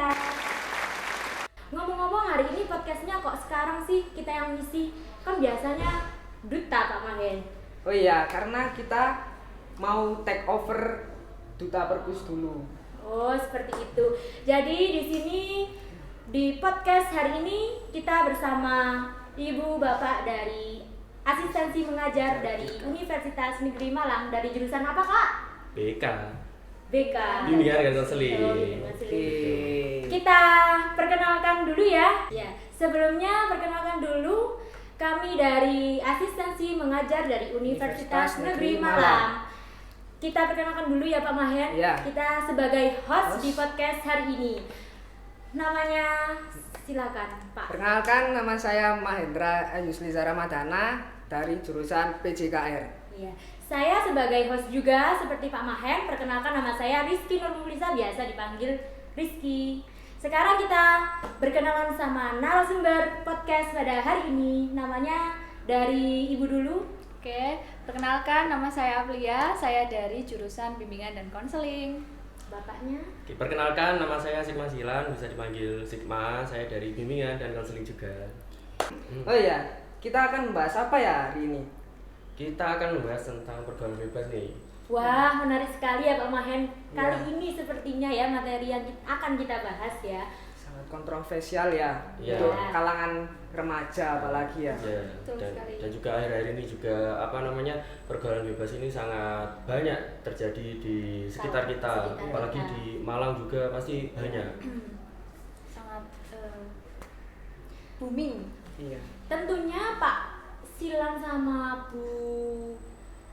podcast. Ngomong-ngomong, hari ini podcastnya kok sekarang sih kita yang ngisi? Kan biasanya Duta Pak Mahen. Oh iya, karena kita mau take over Duta Perpus dulu. Oh, seperti itu. Jadi di sini di podcast hari ini kita bersama Ibu Bapak dari Asistensi Mengajar dari Universitas Negeri Malang. Dari jurusan apa, Kak? BK. BK. Bimbingan dan konseling. Oke. Kita perkenalkan dulu ya. Ya, sebelumnya perkenalkan dulu kami dari Asistensi Mengajar dari Universitas Negeri Malang. Kita perkenalkan dulu ya Pak Mahen. Ya. Kita sebagai host di podcast hari ini. Namanya silakan Pak. Perkenalkan, nama saya Mahendra Ayusliza Ramadana dari jurusan PJKR. Iya. Saya sebagai host juga seperti Pak Mahen. Perkenalkan, nama saya Rizky Nurmulisa, biasa dipanggil Rizky. Sekarang kita berkenalan sama narasumber podcast pada hari ini. Namanya dari Ibu dulu. Oke, perkenalkan nama saya Aplia, saya dari jurusan Bimbingan dan Konseling. Bapaknya. Oke, perkenalkan nama saya Sigma Silan, bisa dipanggil Sigma. Saya dari Bimbingan dan Konseling juga. Oh iya, kita akan membahas apa ya hari ini? Kita akan membahas tentang pergaulan bebas nih. Wah, menarik sekali ya Pak Mahen. Kali Iya. ini sepertinya ya materi yang akan kita bahas ya. Sangat kontroversial ya, Iya. untuk kalangan remaja apalagi ya. Ya, Betul sekali. dan juga akhir-akhir ini juga pergaulan bebas ini sangat banyak terjadi di sekitar kita, Sekitar apalagi kita. di Malang juga pasti banyak. Sangat booming. Iya. Tentunya Pak Silan sama Bu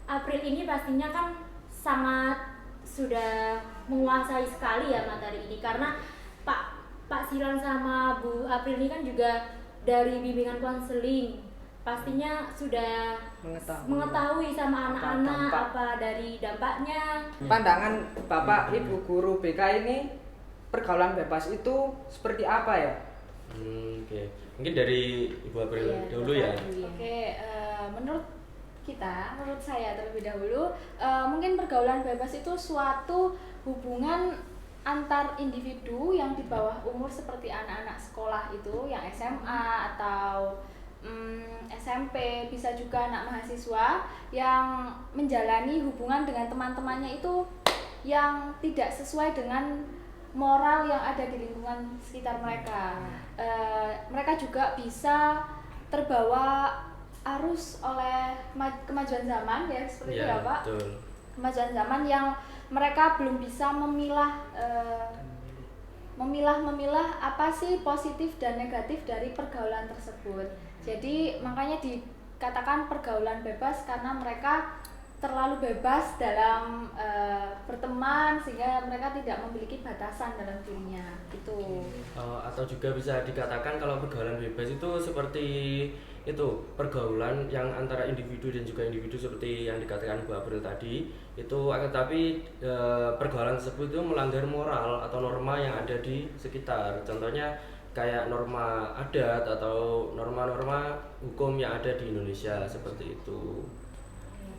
April ini pastinya kan sangat sudah menguasai sekali ya materi ini, karena Pak Silan sama Bu April ini kan juga dari bimbingan konseling, pastinya sudah mengetahui sama anak-anak dampak. apa dari dampaknya. Pandangan Bapak Ibu guru BK ini, pergaulan bebas itu seperti apa ya? Oke. Mungkin dari Ibu April Iya, dulu ya. Bapak dulu ya. Oke, menurut saya terlebih dahulu, mungkin pergaulan bebas itu suatu hubungan antar individu yang di bawah umur seperti anak-anak sekolah itu, yang SMA atau SMP, bisa juga anak mahasiswa yang menjalani hubungan dengan teman-temannya itu yang tidak sesuai dengan moral yang ada di lingkungan sekitar mereka. Mereka juga bisa terbawa arus oleh kemajuan zaman ya, seperti itu ya Pak. Betul. Kemajuan zaman yang mereka belum bisa memilah apa sih positif dan negatif dari pergaulan tersebut. Jadi makanya dikatakan pergaulan bebas karena mereka terlalu bebas dalam berteman sehingga mereka tidak memiliki batasan dalam dirinya itu. Atau juga bisa dikatakan kalau pergaulan bebas itu seperti itu, pergaulan yang antara individu dan juga individu seperti yang dikatakan Bu April tadi itu, akan tapi pergaulan tersebut itu melanggar moral atau norma yang ada di sekitar. Contohnya kayak norma adat atau norma-norma hukum yang ada di Indonesia seperti itu.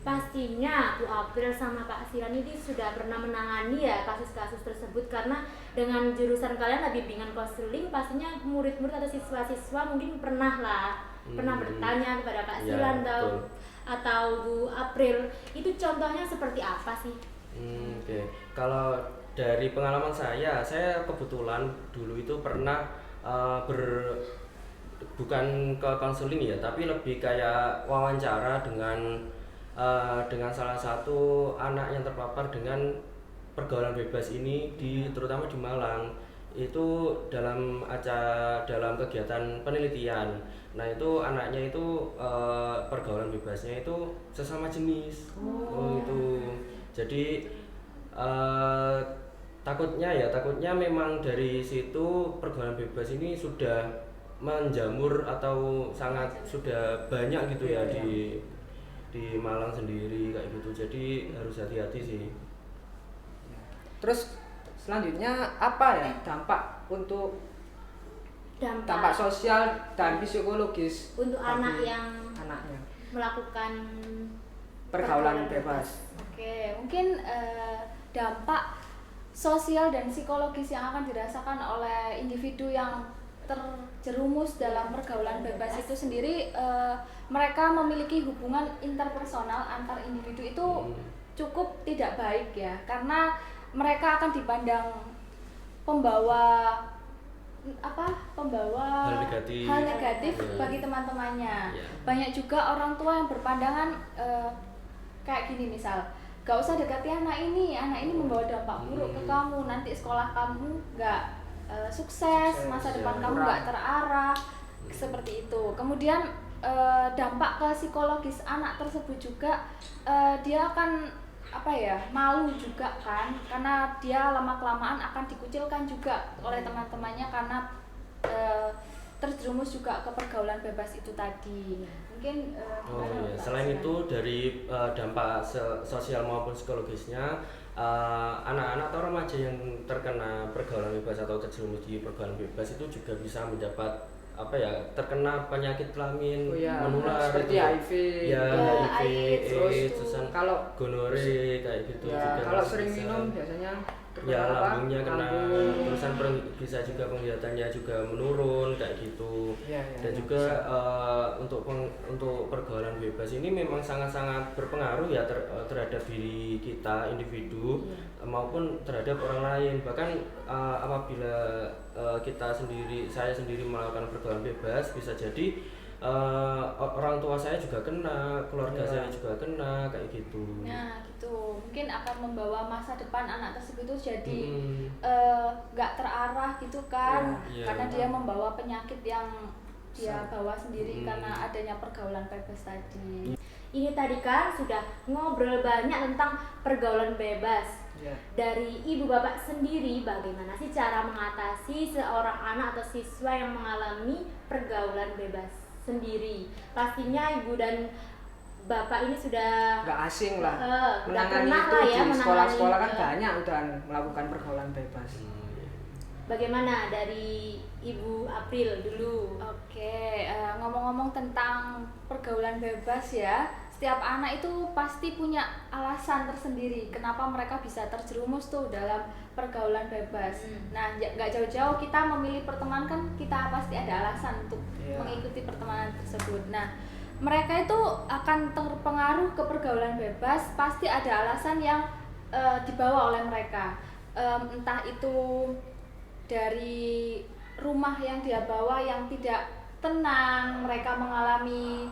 Pastinya Bu April sama Pak Silan ini sudah pernah menangani ya kasus-kasus tersebut, karena dengan jurusan kalian bimbingan konseling, pastinya murid-murid atau siswa-siswa mungkin pernah bertanya kepada Pak Ya, Silan betul. atau Bu April, itu contohnya seperti apa sih? Oke. Kalau dari pengalaman saya kebetulan dulu itu pernah bukan ke konseling ya, tapi lebih kayak wawancara dengan salah satu anak yang terpapar dengan pergaulan bebas ini terutama di Malang. Itu dalam kegiatan penelitian. Nah, itu anaknya itu pergaulan bebasnya itu sesama jenis. Itu. Jadi takutnya memang dari situ pergaulan bebas ini sudah menjamur atau sudah banyak gitu ya di Malang sendiri kayak gitu. Jadi harus hati-hati sih. Terus selanjutnya apa ya dampak sosial dan psikologis untuk bagi anak yang anaknya melakukan pergaulan bebas? Oke, mungkin dampak sosial dan psikologis yang akan dirasakan oleh individu yang terjerumus dalam pergaulan bebas itu sendiri, mereka memiliki hubungan interpersonal antar individu itu cukup tidak baik ya, karena mereka akan dipandang pembawa Hal negatif. ya, bagi teman-temannya. Ya. Banyak juga orang tua yang berpandangan kayak gini, misal gak usah dekati anak ini membawa dampak buruk ke kamu, nanti sekolah kamu gak sukses, masa depan kamu gak terarah, seperti itu. Kemudian dampak ke psikologis anak tersebut juga, dia akan malu juga kan, karena dia lama-kelamaan akan dikucilkan juga oleh teman-temannya karena terjerumus juga ke pergaulan bebas itu tadi. Mungkin selain itu dari dampak sosial maupun psikologisnya, anak-anak atau remaja yang terkena pergaulan bebas atau terjerumus di pergaulan bebas itu juga bisa mendapat terkena penyakit kelamin menular seperti HIV, AIDS, kalau gonore kayak gitu juga. Kalau sering minum biasanya lambungnya kena, terusan bisa juga penglihatannya juga menurun kayak gitu. Dan juga untuk pergaulan bebas ini memang sangat-sangat berpengaruh ya terhadap diri kita individu maupun terhadap orang lain. Bahkan apabila saya sendiri melakukan pergaulan bebas, bisa jadi orang tua saya juga kena, keluarga saya juga kena kayak gitu. Nah gitu, mungkin akan membawa masa depan anak tersebut itu jadi nggak terarah gitu kan, karena dia membawa penyakit yang dia bawa sendiri karena adanya pergaulan bebas tadi. Ini tadi kan sudah ngobrol banyak tentang pergaulan bebas. Dari ibu bapak sendiri, bagaimana sih cara mengatasi seorang anak atau siswa yang mengalami pergaulan bebas sendiri? Pastinya ibu dan bapak ini sudah nggak asing lah menangani itu lah ya, di sekolah-sekolah kan menangani, banyak udah melakukan pergaulan bebas. Bagaimana dari Ibu April dulu? Oke, ngomong-ngomong tentang pergaulan bebas ya, setiap anak itu pasti punya alasan tersendiri kenapa mereka bisa terjerumus tuh dalam pergaulan bebas. Nah, nggak jauh-jauh kita memilih pertemanan kan, kita pasti ada alasan untuk mengikuti pertemanan tersebut. Nah, mereka itu akan terpengaruh ke pergaulan bebas, pasti ada alasan yang dibawa oleh mereka. Entah itu dari rumah yang dia bawa yang tidak tenang, mereka mengalami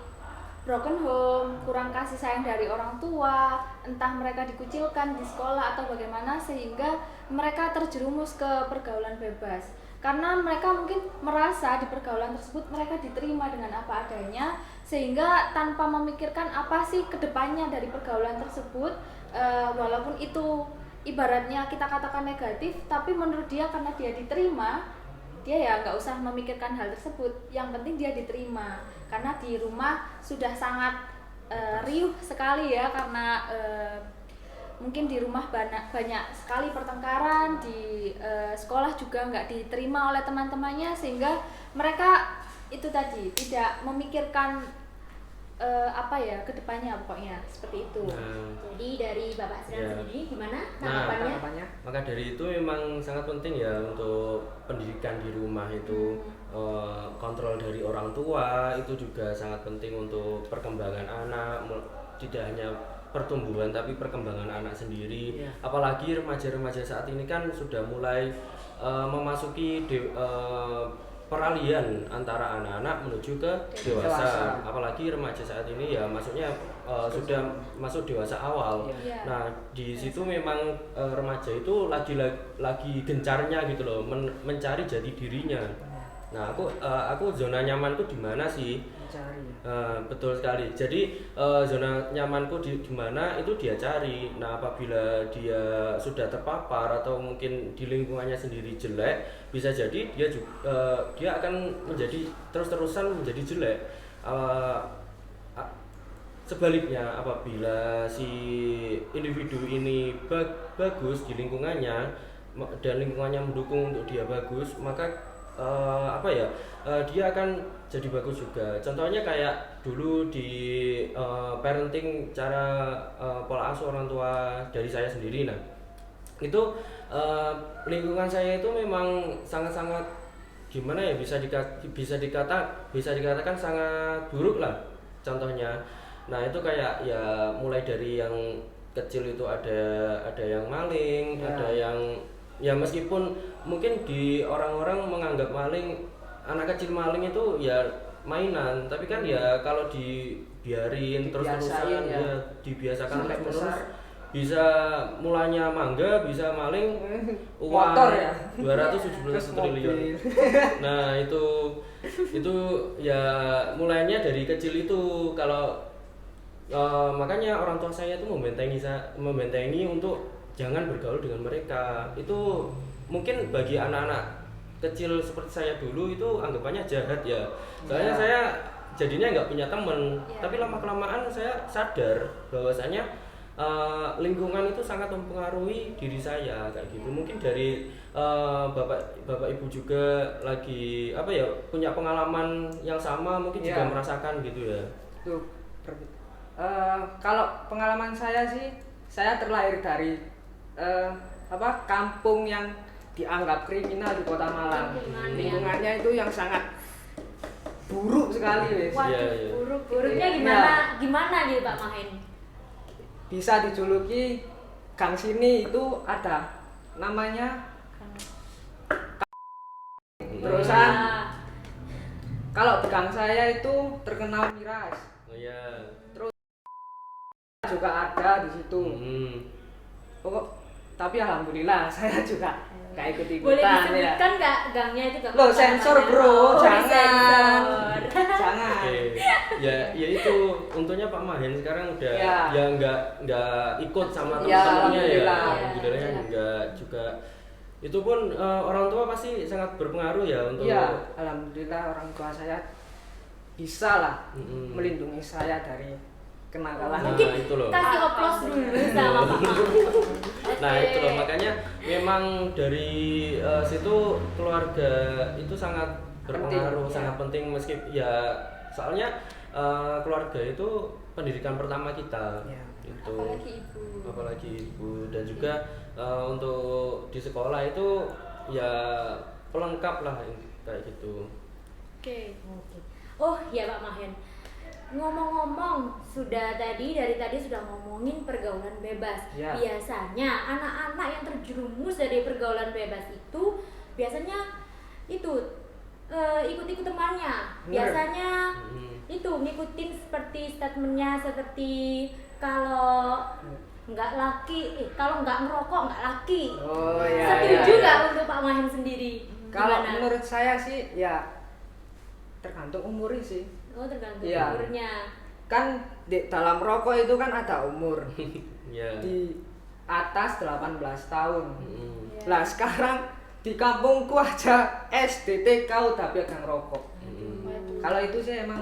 broken home, kurang kasih sayang dari orang tua, entah mereka dikucilkan di sekolah atau bagaimana, sehingga mereka terjerumus ke pergaulan bebas. Karena mereka mungkin merasa di pergaulan tersebut mereka diterima dengan apa adanya, sehingga tanpa memikirkan apa sih kedepannya dari pergaulan tersebut, walaupun itu ibaratnya kita katakan negatif, tapi menurut dia karena dia diterima, dia ya nggak usah memikirkan hal tersebut, yang penting dia diterima. Karena di rumah sudah sangat riuh sekali ya, karena mungkin di rumah banyak sekali pertengkaran, di sekolah juga nggak diterima oleh teman-temannya, sehingga mereka itu tadi tidak memikirkan kedepannya, pokoknya seperti itu. Jadi dari Bapak sendiri gimana tanggapannya? Maka dari itu memang sangat penting ya untuk pendidikan di rumah itu, kontrol dari orang tua itu juga sangat penting untuk perkembangan anak, tidak hanya pertumbuhan tapi perkembangan anak sendiri. Apalagi remaja-remaja saat ini kan sudah mulai memasuki peralihan antara anak-anak menuju ke dewasa. Apalagi remaja saat ini ya masuknya sudah masuk dewasa awal. Nah, di situ memang remaja itu lagi gencarnya gitu loh, mencari jati dirinya. Nah, aku zona nyamanku di mana sih? Betul sekali. Jadi zona nyamanku di mana itu dia cari. Nah, apabila dia sudah terpapar atau mungkin di lingkungannya sendiri jelek, bisa jadi dia akan menjadi terus-terusan menjadi jelek. Sebaliknya, apabila si individu ini bagus di lingkungannya dan lingkungannya mendukung untuk dia bagus, maka dia akan jadi bagus juga. Contohnya kayak dulu di parenting, cara pola asuh orang tua dari saya sendiri. Nah, itu lingkungan saya itu memang sangat-sangat gimana ya, bisa dikatakan sangat buruk lah contohnya. Nah itu kayak ya mulai dari yang kecil itu ada yang maling, Ya. ada yang ya meskipun mungkin di orang-orang menganggap anak kecil maling itu ya mainan, tapi kan ya kalau dibiarin terus-terusan Dibiasain ya. ya dibiasakan Sampai terus-menerus besar. bisa mulanya mangga, bisa maling uang Motor ya? 271 Terus triliun. mobil. Nah itu ya mulainya dari kecil itu. Kalau makanya orang tua saya itu membentengi untuk jangan bergaul dengan mereka. Itu mungkin bagi anak-anak kecil seperti saya dulu itu anggapannya jahat ya. Soalnya Ya. saya jadinya nggak punya teman. Ya. Tapi lama kelamaan saya sadar bahwasanya lingkungan itu sangat mempengaruhi diri saya kayak gitu. Mungkin dari bapak ibu juga lagi punya pengalaman yang sama, mungkin juga Ya. merasakan gitu ya. Tuh, kalau pengalaman saya sih, saya terlahir dari kampung yang dianggap kriminal di Kota Malang. Lingkungannya. Lingkungannya itu yang sangat buruk sekali, wes. Waduh, Iya, iya. buruknya Iya. gimana gitu Pak Mahen? Bisa dijuluki gang sini itu ada namanya terusan. Wah, Kalau di gang saya itu terkenal miras, Oh iya. juga ada di situ. Pokok, tapi alhamdulillah saya juga nggak boleh ikut-ikutan ya. disebutkan nggak gangnya itu Kak? Loh, sensor bro, Oh, jangan. disensor. Jangan. Oke. Ya itu untungnya Pak Mahen sekarang udah Ya. nggak ikut sama Ya, teman-temannya ya. alhamdulillah. Alhamdulillahnya Ya. nggak juga. Itu pun orang tua pasti sangat berpengaruh ya untuk. Iya, alhamdulillah orang tua saya bisa lah Mm-mm. melindungi saya dari kenakalan. Nah, Mungkin itu loh. kasih oplos dulu sama Pak Mahen. Nah itu loh, makanya memang dari situ keluarga itu sangat berpengaruh, Penting, sangat ya. penting meskipun ya soalnya keluarga itu pendidikan pertama kita. Ya. Itu Apalagi ibu. dan juga untuk di sekolah itu ya pelengkap lah kayak gitu. Oke. Oh ya Pak Mahen. Ngomong-ngomong, dari tadi sudah ngomongin pergaulan bebas. Ya. Biasanya anak-anak yang terjerumus dari pergaulan bebas itu biasanya itu ikut-ikut temannya. Bener. Biasanya Mm. itu ngikutin seperti statementnya seperti kalau kalau nggak ngerokok nggak laki. Oh ya. Setuju ya, nggak ya. untuk Pak Mahen sendiri? Kalau Gimana? menurut saya sih ya tergantung umur sih. Oh tergantung Iya. umurnya. Kan di dalam rokok itu kan ada umur. Ya. Di atas 18 tahun. Mm. Iya. Lah sekarang di kampungku aja SDTK udah pegang rokok. Mm. Kalau itu sih emang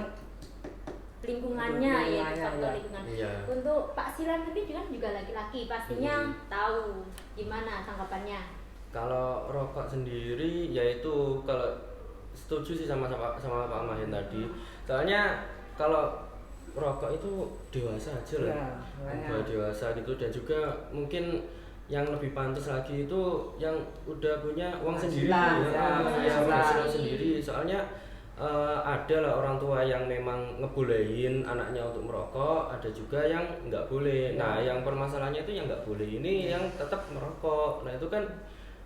Lingkungannya ya, Lingkungannya, faktor ya. lingkungan. Iya. Untuk Pak Silan sendiri juga laki-laki, pastinya tahu gimana tanggapannya. Kalau rokok sendiri yaitu kalau setuju sih sama Pak Mahen tadi. Soalnya kalau rokok itu dewasa aja lah. Ya, makanya. Udah dewasa gitu, dan juga mungkin yang lebih pantas lagi itu yang udah punya uang sendiri Penghasilan, ya, yang penghasilan. penghasilan sendiri. Soalnya ada lah orang tua yang memang ngebolehin anaknya untuk merokok, ada juga yang nggak boleh. Nah, yang permasalahannya itu yang nggak boleh ini yang tetap merokok. Nah, itu kan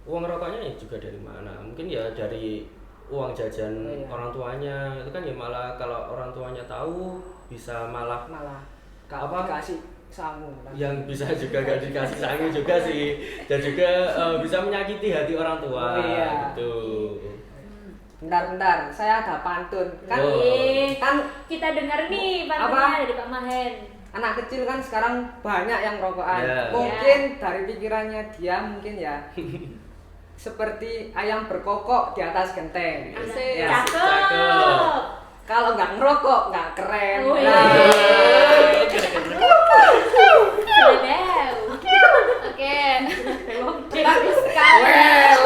uang rokoknya ya juga dari mana? Mungkin ya dari uang jajan Oh, iya. orang tuanya. Itu kan ya malah kalau orang tuanya tahu bisa malah gak Apa? dikasih sangu. yang bisa juga gak dikasih sangu juga sih, dan juga bisa menyakiti hati orang tua. Oh, iya. Gitu. Bentar, saya ada pantun. Kan Oh. kan Kita dengar nih Apa? pantunnya dari Pak Mahen. anak kecil kan sekarang banyak yang rokokan. Ya. Mungkin dari pikirannya dia mungkin ya seperti ayam berkokok di atas genteng. Asik. Ya. Cakep. Kalau nggak ngerokok nggak keren. Oh, Nah, Sedap. Oke. Bagus sekali. well,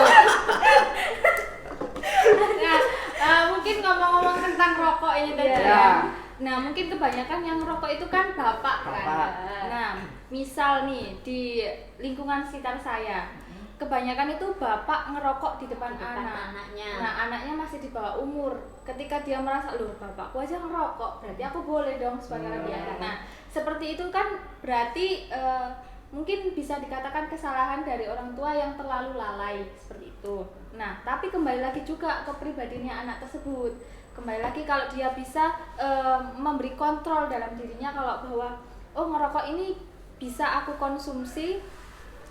Nah, mungkin ngomong-ngomong tentang rokok ini tadi Iya. ya. Nah, mungkin kebanyakan yang rokok itu kan bapak kan. Bapak. Nah, misal nih di lingkungan sekitar saya, kebanyakan itu bapak ngerokok di depan, Di depan anak. anaknya. Nah, anaknya masih di bawah umur. Ketika dia merasa, loh bapakku aja ngerokok, berarti aku boleh dong sebagai anak anak. Nah, seperti itu kan berarti mungkin bisa dikatakan kesalahan dari orang tua yang terlalu lalai seperti itu. Nah, tapi kembali lagi juga ke pribadinya anak tersebut. Kembali lagi kalau dia bisa memberi kontrol dalam dirinya kalau bahwa oh ngerokok ini bisa aku konsumsi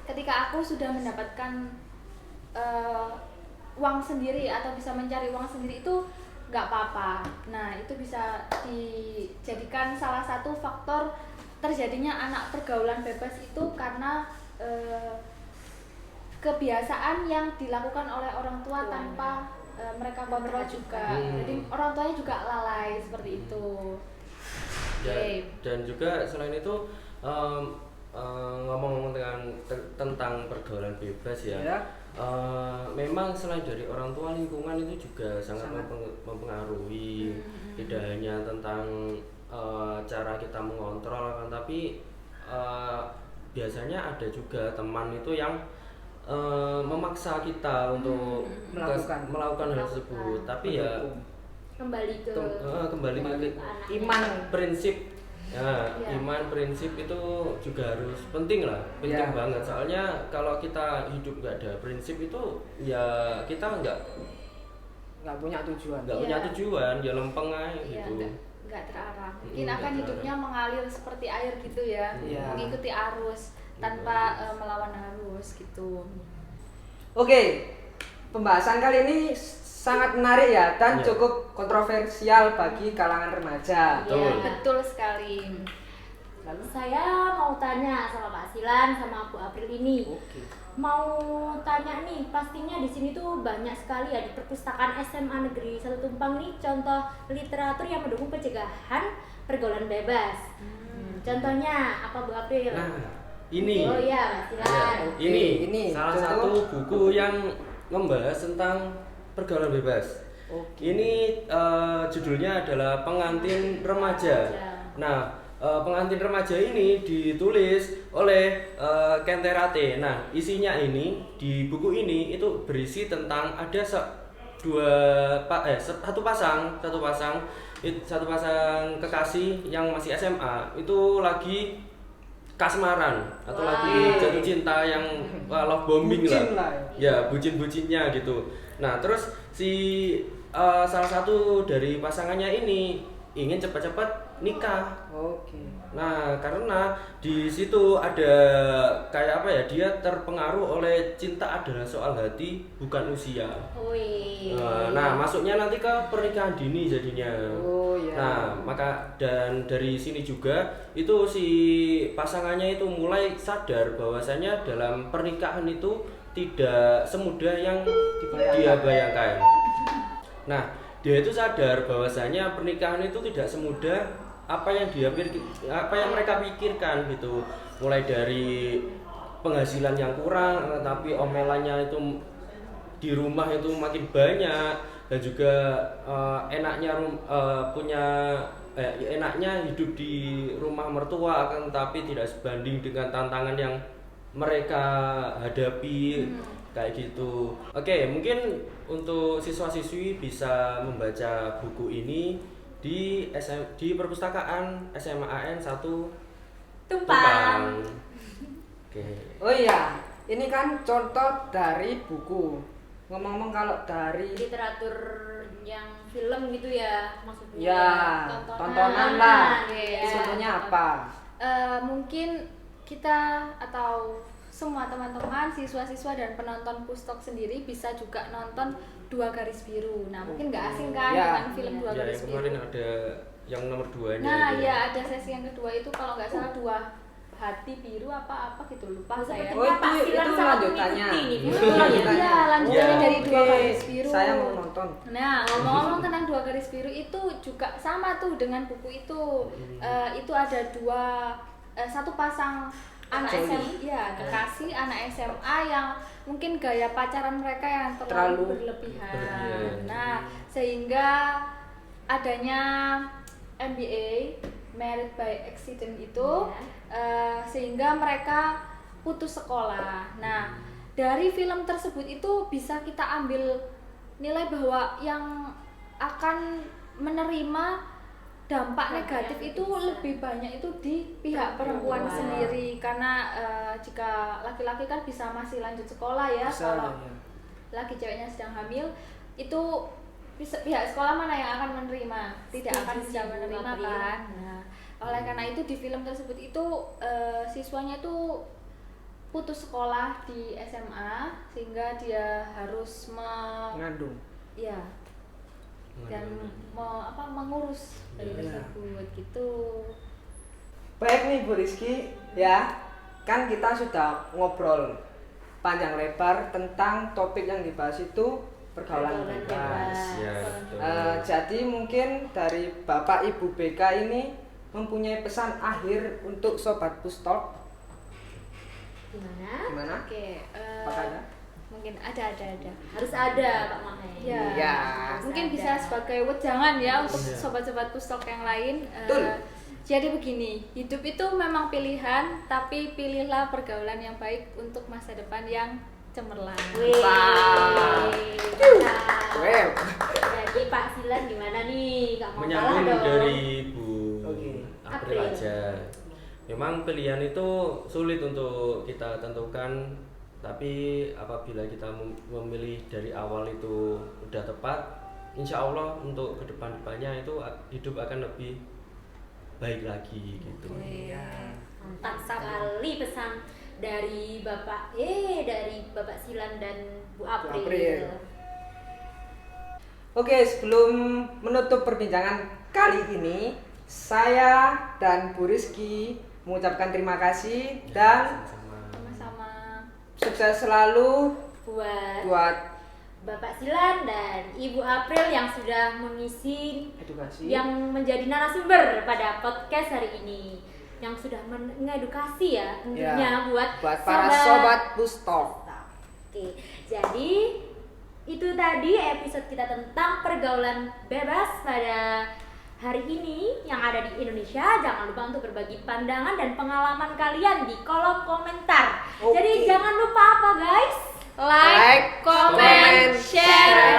ketika aku sudah mendapatkan uang sendiri atau bisa mencari uang sendiri itu nggak apa-apa. Nah itu bisa dijadikan salah satu faktor terjadinya anak pergaulan bebas itu karena kebiasaan yang dilakukan oleh orang tua tanpa mereka kontrol juga. Jadi orang tuanya juga lalai seperti itu. Dan juga selain itu ngomong tentang pergaulan bebas ya, memang selain dari orang tua, lingkungan itu juga sangat mempengaruhi. Tidak hanya tentang cara kita mengontrol, tapi biasanya ada juga teman itu yang memaksa kita untuk melakukan hal tersebut. Tapi ya kembali ke iman, prinsip. Nah, iman, prinsip itu juga harus penting banget. Soalnya kalau kita hidup nggak ada prinsip itu ya kita nggak punya tujuan, ya lempeng aja gitu. Nggak terarah. Mungkin akan hidupnya mengalir seperti air gitu ya, mengikuti arus tanpa melawan arus gitu. Oke, pembahasan kali ini sangat menarik ya dan cukup kontroversial bagi kalangan remaja. Betul sekali. Lalu saya mau tanya sama Pak Silan sama Bu April ini. Mau tanya nih, pastinya di sini tuh banyak sekali ya di perpustakaan SMA Negeri 1 Tumpang nih contoh literatur yang mendukung pencegahan pergaulan bebas. Contohnya apa Bu April? Ini. Oh iya, Pak Silan. Ini salah satu buku yang membahas tentang pergaulan bebas. Ini judulnya adalah Pengantin Remaja. Nah, Pengantin Remaja ini ditulis oleh Ken Terate. Nah, isinya ini di buku ini itu berisi tentang ada satu pasang kekasih yang masih SMA itu lagi kasmaran atau lagi jatuh cinta yang love bombing lah. Ya, bucin-bucinnya gitu. Nah, terus si salah satu dari pasangannya ini ingin cepat-cepat nikah. Nah, karena di situ ada kayak apa ya? Dia terpengaruh oleh cinta adalah soal hati, bukan usia. Nah, masuknya nanti ke pernikahan dini jadinya. Nah, maka dan dari sini juga itu si pasangannya itu mulai sadar bahwasanya dalam pernikahan itu tidak semudah yang dia bayangkan. Nah, dia itu sadar bahwasanya pernikahan itu tidak semudah apa yang mereka pikirkan gitu. Mulai dari penghasilan yang kurang, tapi omelannya itu di rumah itu makin banyak, dan juga enaknya hidup di rumah mertua akan tapi tidak sebanding dengan tantangan yang mereka hadapi kayak gitu. Oke, mungkin untuk siswa-siswi bisa membaca buku ini di perpustakaan SMA AN 1 Tumpang. Oke. Oh iya, ini kan contoh dari buku. Ngomong-ngomong kalau dari literatur yang film gitu ya maksudnya. Ya, tontonan lah. Contohnya apa? Mungkin kita atau semua teman-teman, siswa-siswa dan penonton Pustok sendiri bisa juga nonton 2 Garis Biru. Nah, mungkin nggak asing kan dengan film 2 Garis Biru. Kemarin ada yang nomor 2-nya. Nah, ya ada sesi yang kedua itu kalau nggak salah 2 Hati Biru apa gitu, lupa saya. Itu lanjutannya. Iya, lanjutannya dari 2 Garis Biru. Saya mau nonton. Nah, ngomong-ngomong tentang 2 Garis Biru itu juga sama tuh dengan buku itu. Itu ada satu pasang anak SMA, kekasih anak SMA yang mungkin gaya pacaran mereka yang terlalu berlebihan. Nah, sehingga adanya MBA, Married by Accident itu, sehingga mereka putus sekolah. Nah, dari film tersebut itu bisa kita ambil nilai bahwa yang akan menerima dampak negatif itu lebih banyak itu di pihak perempuan sendiri, karena jika laki-laki kan bisa masih lanjut sekolah ya, kalau lagi ceweknya sedang hamil itu pihak sekolah mana yang akan menerima, tidak akan bisa menerima kan. Nah, oleh karena itu di film tersebut itu siswanya itu putus sekolah di SMA sehingga dia harus Mengandung. ya dan mengurus bayi tersebut gitu. Baik nih Bu Rizky, ya kan kita sudah ngobrol panjang lebar tentang topik yang dibahas itu pergaulan bebas. Ya, betul. Jadi mungkin dari Bapak Ibu BK ini mempunyai pesan akhir untuk Sobat Pustalk. Gimana? Oke, Apakah ada? mungkin ada. Harus ada Pak Mahe. Ya, Ya. mungkin Harus bisa ada. sebagai wejangan ya untuk Iya. sobat-sobat Pustalk yang lain. Betul. Jadi begini, hidup itu memang pilihan, tapi pilihlah pergaulan yang baik untuk masa depan yang cemerlang. Wih. Wow. Mantap. Wow. Jadi Pak Silan gimana nih? Gak mau kalah Menyambung dong. dari Bu Oke. April aja. Memang pilihan itu sulit untuk kita tentukan, tapi apabila kita memilih dari awal itu udah tepat, insya Allah untuk kedepannya itu hidup akan lebih baik lagi gitu. Mantap sekali pesan dari Bapak Silan dan Bu April. April. Oke, sebelum menutup perbincangan kali ini, saya dan Bu Rizky mengucapkan terima kasih dan Sama-sama. sukses selalu Buat buat Bapak Silan dan Ibu April yang sudah mengisi, edukasi. yang menjadi narasumber pada podcast hari ini, yang sudah mengedukasi ya tentunya buat para sobat Pustalk. Oke, jadi itu tadi episode kita tentang pergaulan bebas pada hari ini yang ada di Indonesia. Jangan lupa untuk berbagi pandangan dan pengalaman kalian di kolom komentar. Oke. Jadi jangan lupa apa guys? Like, comment, share,